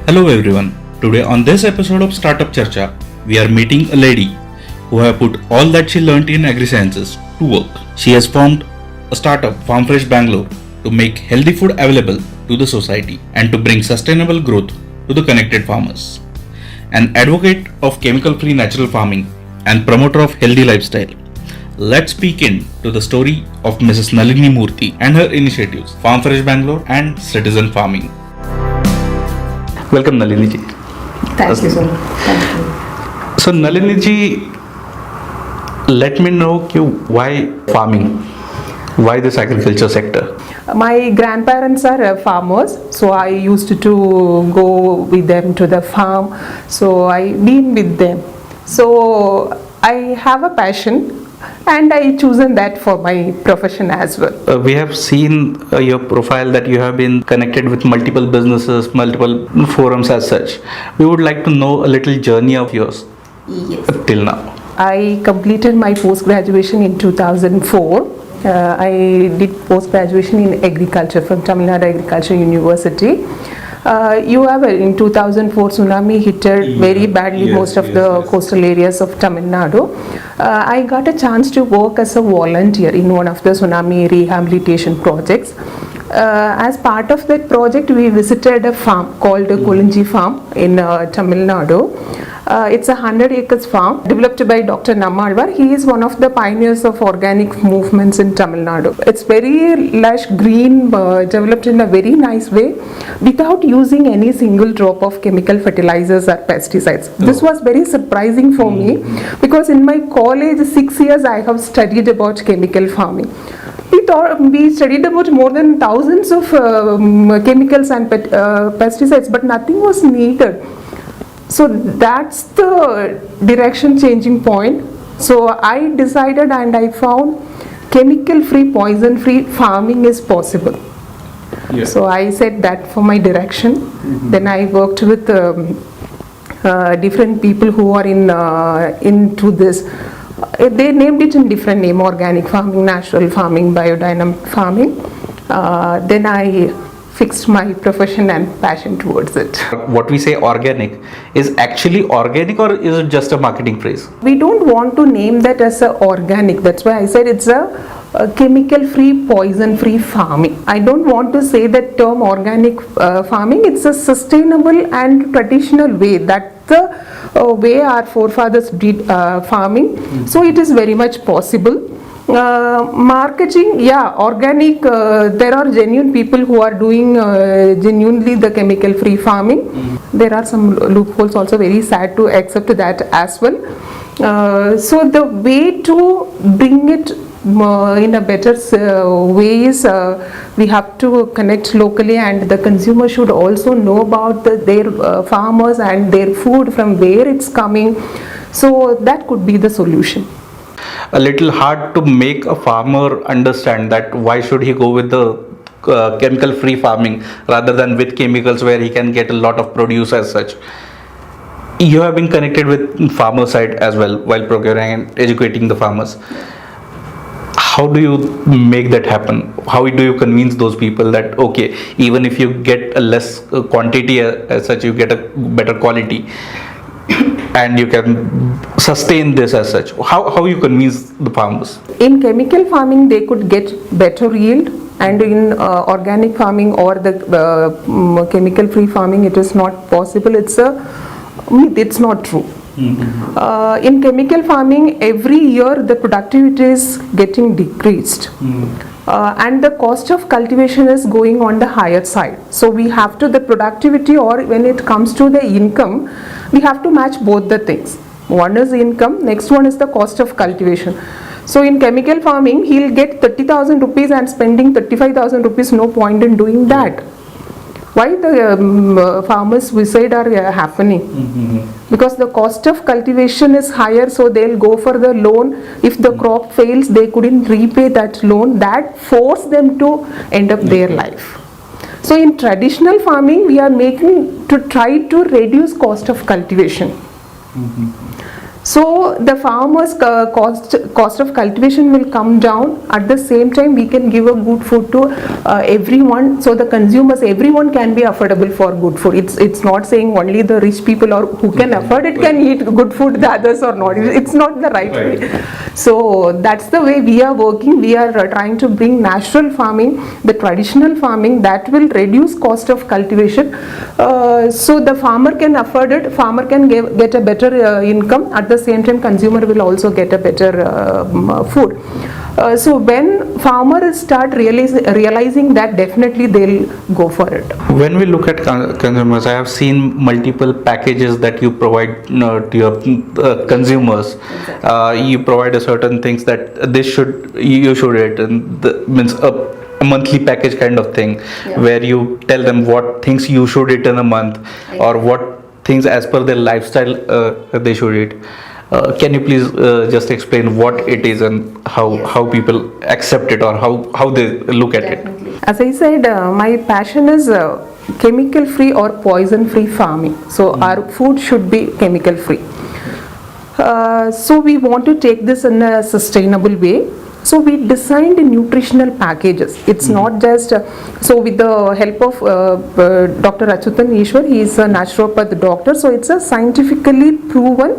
Hello everyone. Today on this episode of Startup Charcha, we are meeting a lady who have put all that she learnt in agri-sciences to work. She has formed a startup, FarmFresh Bangalore, to make healthy food available to the society and to bring sustainable growth to the connected farmers. An advocate of chemical-free natural farming and promoter of healthy lifestyle. Let's peek into the story of Mrs. Nalini Murthy and her initiatives, FarmFresh Bangalore and Citizen Farming. Welcome Nalini ji. Thank you so much. Thank you. So Nalini ji, let me know why farming? Why this agriculture sector? My grandparents are farmers, so I used to go with them to the farm. So I've been with them. So I have a passion and I chosen that for my profession as well. We have seen your profile that you have been connected with multiple businesses, multiple forums as such. We would like to know a little journey of yours till now. I completed my post-graduation in 2004. I did post-graduation in agriculture from Tamil Nadu Agriculture University. In 2004 tsunami hit very badly most of the coastal areas of Tamil Nadu. I got a chance to work as a volunteer in one of the tsunami rehabilitation projects. As part of that project, we visited a farm called Kolinji Farm in Tamil Nadu. It's a 100 acres farm developed by Dr. Nammalvar. He is one of the pioneers of organic movements in Tamil Nadu. It's very lush green, developed in a very nice way without using any single drop of chemical fertilizers or pesticides. This was very surprising for me because in my college 6 years I have studied about chemical farming. We studied about more than thousands of chemicals and pesticides, but nothing was needed. So that's the direction changing point. So I decided and I found chemical free, poison free farming is possible. So I said that for my direction. Then I worked with different people who are into this. They named it in different name: organic farming, natural farming, biodynamic farming. Then I fixed my profession and passion towards it. What we say organic is actually organic, or is it just a marketing phrase? We don't want to name that as a organic. That's why I said it's a chemical free, poison free farming. I don't want to say that term organic farming. It's a sustainable and traditional way. That's the way our forefathers did farming. So it is very much possible. Marketing, organic, there are genuine people who are doing genuinely the chemical free farming. There are some loopholes also, very sad to accept that as well. So the way to bring it in a better way is we have to connect locally, and the consumer should also know about their farmers and their food, from where it's coming. So that could be the solution. A little hard to make a farmer understand that why should he go with the chemical free farming rather than with chemicals, where he can get a lot of produce as such. You have been connected with farmer side as well while procuring and educating the farmers. How do you make that happen? How do you convince those people that okay, even if you get a less quantity as such, you get a better quality and you can sustain this as such? How you convince the farmers? In chemical farming they could get better yield, and in organic farming or the chemical free farming it is not possible. It's not true. In chemical farming, every year the productivity is getting decreased. And the cost of cultivation is going on the higher side. So we have to, the productivity, or when it comes to the income, we have to match both the things. One is income, next one is the cost of cultivation. So in chemical farming, he'll get 30,000 rupees and spending 35,000 rupees, no point in doing that. Why the farmers' suicide are happening? Because the cost of cultivation is higher, so they'll go for the loan. If the crop fails, they couldn't repay that loan. That force them to end up their life. So in traditional farming, we are making to try to reduce cost of cultivation. So the farmers cost of cultivation will come down. At the same time, we can give a good food to everyone, so the consumers, everyone can be affordable for good food. It's not saying only the rich people or who can afford it can eat good food, the others or not. It's not the right way. So that's the way we are working. We are trying to bring natural farming, the traditional farming, that will reduce cost of cultivation, so the farmer can afford it, farmer can get a better income. At the same time, consumer will also get a better food. So when farmers start realizing that, definitely they'll go for it. When we look at consumers, I have seen multiple packages that you provide to your consumers. You provide a certain things that you should eat, and means a monthly package kind of thing, where you tell them what things you should eat in a month, or what things as per their lifestyle they should eat. Can you please just explain what it is and how people accept it, or how they look at it? As I said, my passion is chemical free or poison free farming. So our food should be chemical free. So we want to take this in a sustainable way. So we designed nutritional packages. It's not just, so with the help of Dr. Achyutan Ishwar, he is a naturopath doctor. So it's a scientifically proven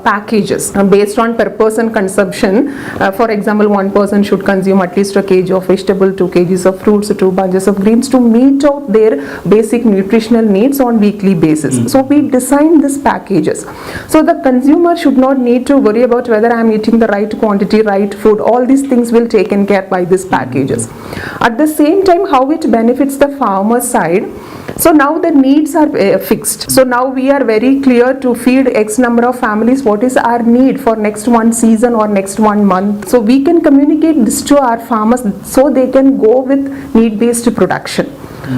packages based on per person consumption. For example, one person should consume at least a kg of vegetable, 2 kgs of fruits, 2 bunches of greens to meet out their basic nutritional needs on weekly basis. So we designed these packages. So the consumer should not need to worry about whether I am eating the right quantity, right food. All these things will taken care by these packages. At the same time, how it benefits the farmer side. So now the needs are fixed. So now we are very clear to feed X number of families. What is our need for next one season or next 1 month? So we can communicate this to our farmers so they can go with need-based production.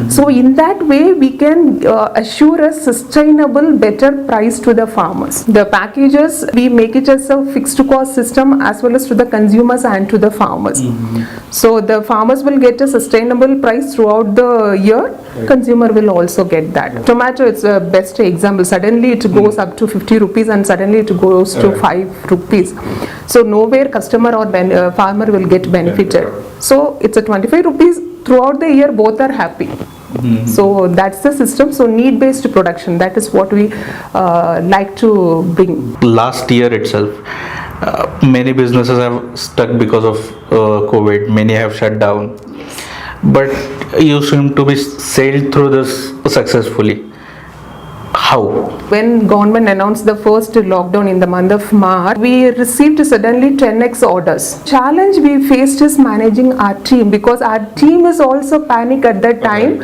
So in that way, we can assure a sustainable, better price to the farmers. The packages, we make it as a fixed cost system as well as to the consumers and to the farmers. So the farmers will get a sustainable price throughout the year. Consumer will also get that. Tomato, it's the best example. Suddenly it goes up to 50 rupees and suddenly it goes to 5 rupees. So nowhere customer or farmer will get benefited. So it's a 25 rupees. Throughout the year, both are happy. So that's the system. So need-based production, that is what we like to bring. Last year itself, many businesses have stuck because of COVID. Many have shut down. But you seem to be sailed through this successfully. How? When government announced the first lockdown in the month of March, we received suddenly 10x orders. Challenge we faced is managing our team, because our team is also panic at that time.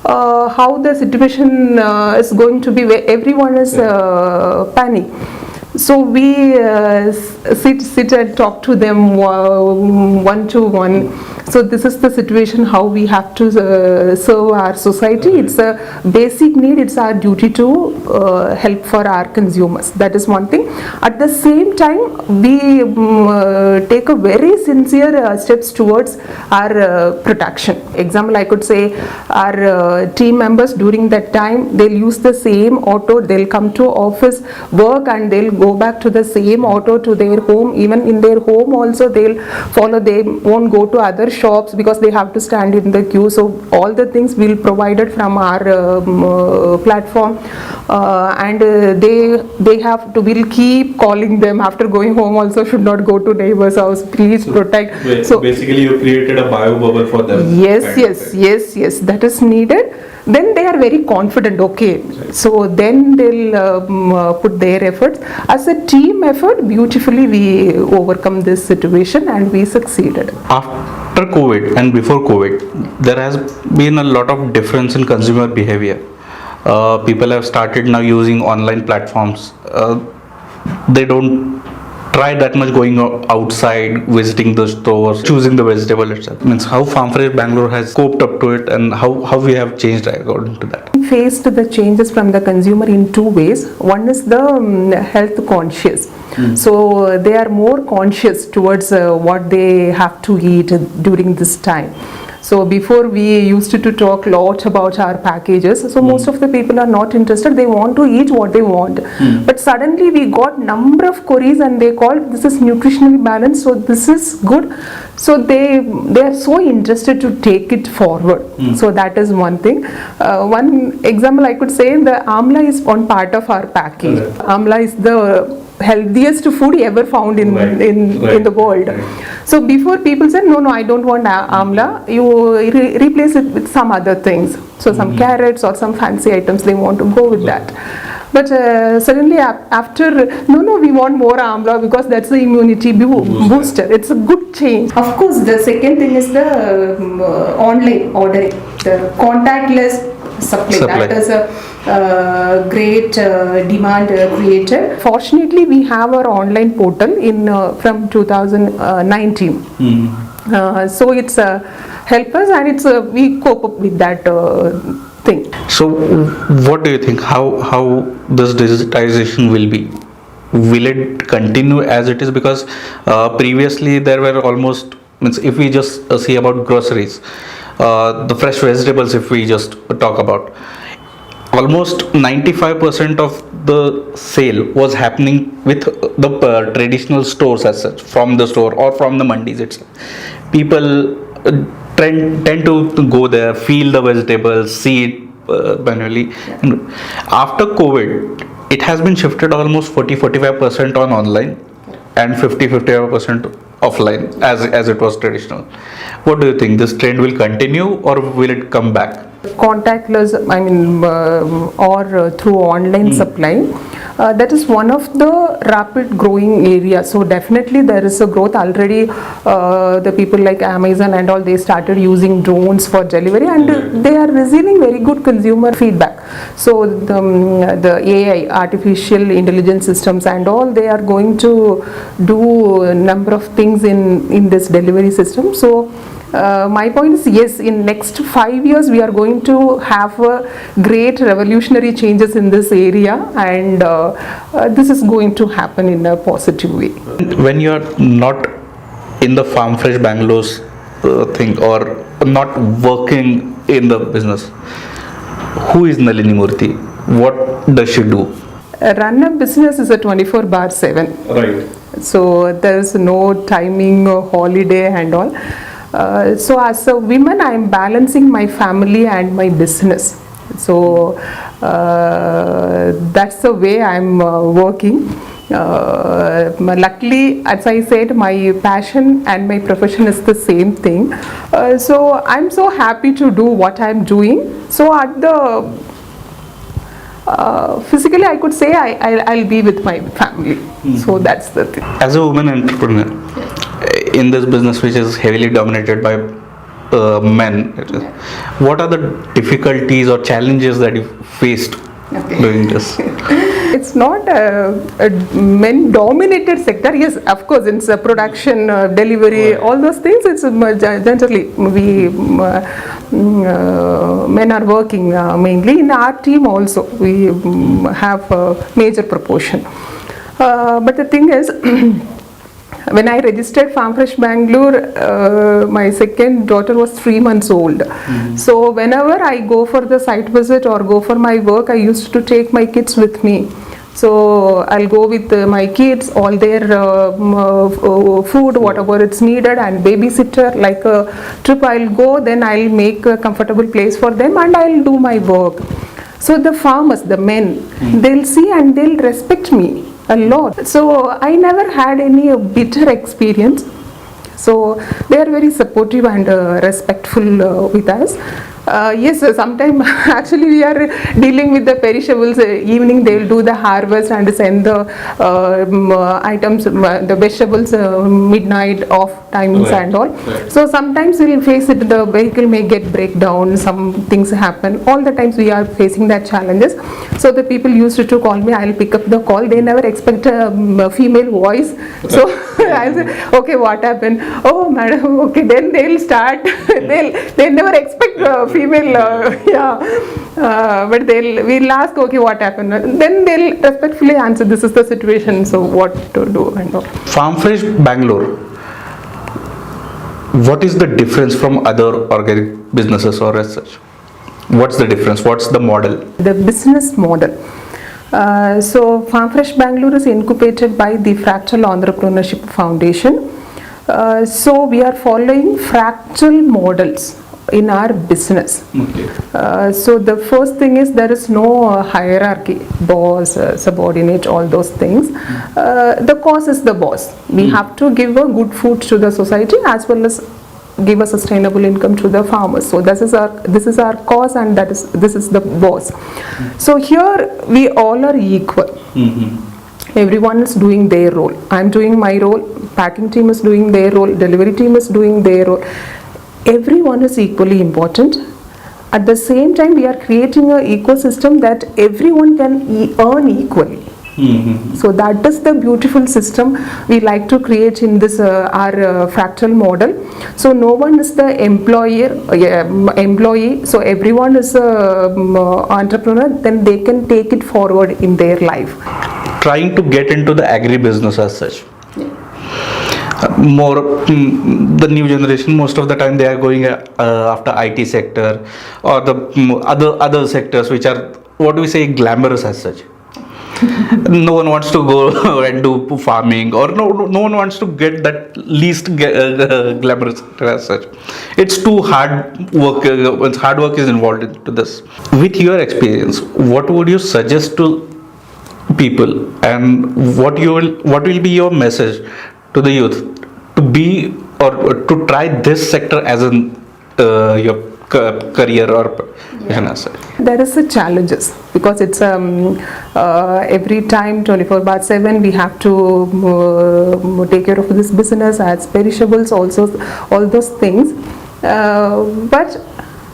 How the situation is going to be, where everyone is panic. So we sit and talk to them one to one. So this is the situation, how we have to serve our society. It's a basic need. It's our duty to help for our consumers. That is one thing. At the same time, we take a very sincere steps towards our protection. Example, I could say our team members during that time, they'll use the same auto. They'll come to office, work, and they'll go back to the same auto to their home. Even in their home also, they'll follow. They won't go to other shops because they have to stand in the queue. So all the things we'll provided from our platform, and they have to, we'll keep calling them after going home also, should not go to neighbor's house, please protect. So basically you created a bio bubble for them. Yes, that is needed. Then they are very confident, okay. So then they'll put their efforts. As a team effort, beautifully we overcome this situation and we succeeded. After COVID and before COVID, there has been a lot of difference in consumer behavior. People have started now using online platforms. They don't try that much going outside, visiting the stores, choosing the vegetable itself. Means how Farm Fresh Bangalore has coped up to it, and how we have changed according to that. We faced the changes from the consumer in two ways. One is the health conscious. So they are more conscious towards what they have to eat during this time. So before we used to talk lot about our packages. So most of the people are not interested. They want to eat what they want. But suddenly we got number of queries and they called this is nutritionally balanced. So this is good. So they are so interested to take it forward. So that is one thing. One example I could say, the amla is one part of our package. Amla is the healthiest food ever found in the world. So before people said no, I don't want amla, you replace it with some other things. So some carrots or some fancy items, they want to go with that. But suddenly after, no, we want more amla because that's the immunity booster. It's a good change. Of course, the second thing is the online ordering, the contactless supply. That is a great demand created. Fortunately, we have our online portal in from 2019. So it's help us, and it's we cope up with that thing. So, what do you think? How this digitization will be? Will it continue as it is? Because previously there were almost, means if we just see about groceries, the fresh vegetables, if we just talk about, almost 95% of the sale was happening with the traditional stores as such, from the store or from the mandis itself. People tend to go there, feel the vegetables, see it manually. And after COVID, it has been shifted almost 40-45% on online and 50-55% offline as it was traditional. What do you think? This trend will continue or will it come back? Contactless, or through online supply, that is one of the rapid growing areas. So definitely there is a growth already. The people like Amazon and all, they started using drones for delivery, and they are receiving very good consumer feedback. So the AI, artificial intelligence systems and all, they are going to do a number of things in this delivery system. So my point is, yes, in next 5 years we are going to have great revolutionary changes in this area, and this is going to happen in a positive way. When you are not in the Farm Fresh Bangalore's thing, or not working in the business, who is Nalini Murthy? What does she do? Run a business is a 24/7. Right. So there is no timing or holiday and all. So as a woman, I am balancing my family and my business. So that's the way I am working. Luckily, as I said, my passion and my profession is the same thing. So I'm so happy to do what I'm doing. So at the physically, I could say I'll be with my family. So that's the thing. As a woman entrepreneur, in this business which is heavily dominated by men, what are the difficulties or challenges that you faced doing this? It's not a men-dominated sector. Yes, of course, it's a production, delivery, all those things. It's generally men are working mainly. In our team also, we have a major proportion. But the thing is, when I registered Farm Fresh Bangalore, my second daughter was 3 months old. So whenever I go for the site visit or go for my work, I used to take my kids with me. So I'll go with my kids, all their food, whatever it's needed, and babysitter, like a trip I'll go, then I'll make a comfortable place for them and I'll do my work. So the farmers, the men, they'll see and they'll respect me a lot. So I never had any bitter experience. So they are very supportive and respectful with us. Yes, sometimes actually we are dealing with the perishables. Evening they will do the harvest and send the items, the vegetables midnight off timings and all. So sometimes we will face it, the vehicle may get breakdown, some things happen. All the times we are facing that challenges. So the people used to call me, I will pick up the call. They never expect a female voice. So I'll say, okay, what happened? Oh, madam, okay, then they'll start. They'll never expect female, but we'll ask, okay, what happened? Then they'll respectfully answer, this is the situation, so what to do and all. Farm Fresh Bangalore, What is the difference from other organic businesses or as such? What's the difference? What's the model? The business model. So Farm Fresh Bangalore is incubated by the Fractal Entrepreneurship Foundation. So we are following fractal models in our business. Okay. So the first thing is there is no hierarchy, boss, subordinate, all those things. The cause is the boss. We have to give a good food to the society as well as give a sustainable income to the farmers. So this is our cause, and this is the boss. So here we all are equal. Everyone is doing their role. I'm doing my role, packing team is doing their role, delivery team is doing their role. Everyone is equally important. At the same time, we are creating an ecosystem that everyone can earn equally. So that is the beautiful system we like to create in this our fractal model. So no one is the employee. So everyone is a entrepreneur. Then they can take it forward in their life. Trying to get into the agri business as such. More the new generation, most of the time they are going after IT sector or the other sectors which are, what do we say, glamorous as such. No one wants to go and do farming, or no one wants to get that least glamorous sector as such. It's too hard work. Hard work is involved into this. With your experience, what would you suggest to people, and what will be your message to the youth to be or to try this sector as your career or profession as such? There is a challenges because it's every time 24/7 we have to take care of this business, as perishables also, all those things. But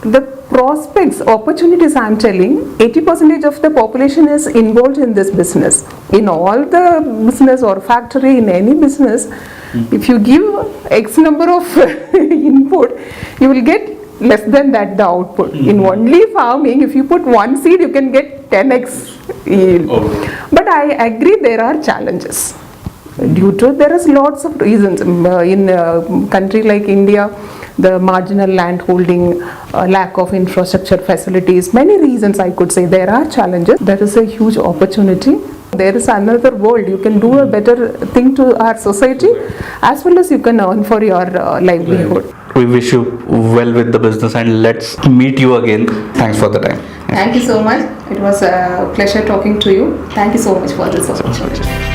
the prospects, opportunities, I'm telling, 80% of the population is involved in this business. In all the business or factory, in any business, if you give X number of input, you will get less than that the output. In only farming, if you put one seed, you can get 10x yield. But I agree there are challenges. Due to, there is lots of reasons. In a country like India, the marginal land holding, lack of infrastructure facilities, many reasons I could say. There are challenges. There is a huge opportunity. There is another world. You can do a better thing to our society, as well as you can earn for your livelihood. We wish you well with the business, and let's meet you again. Thanks for the time. Thank you so much. It was a pleasure talking to you. Thank you so much for this opportunity.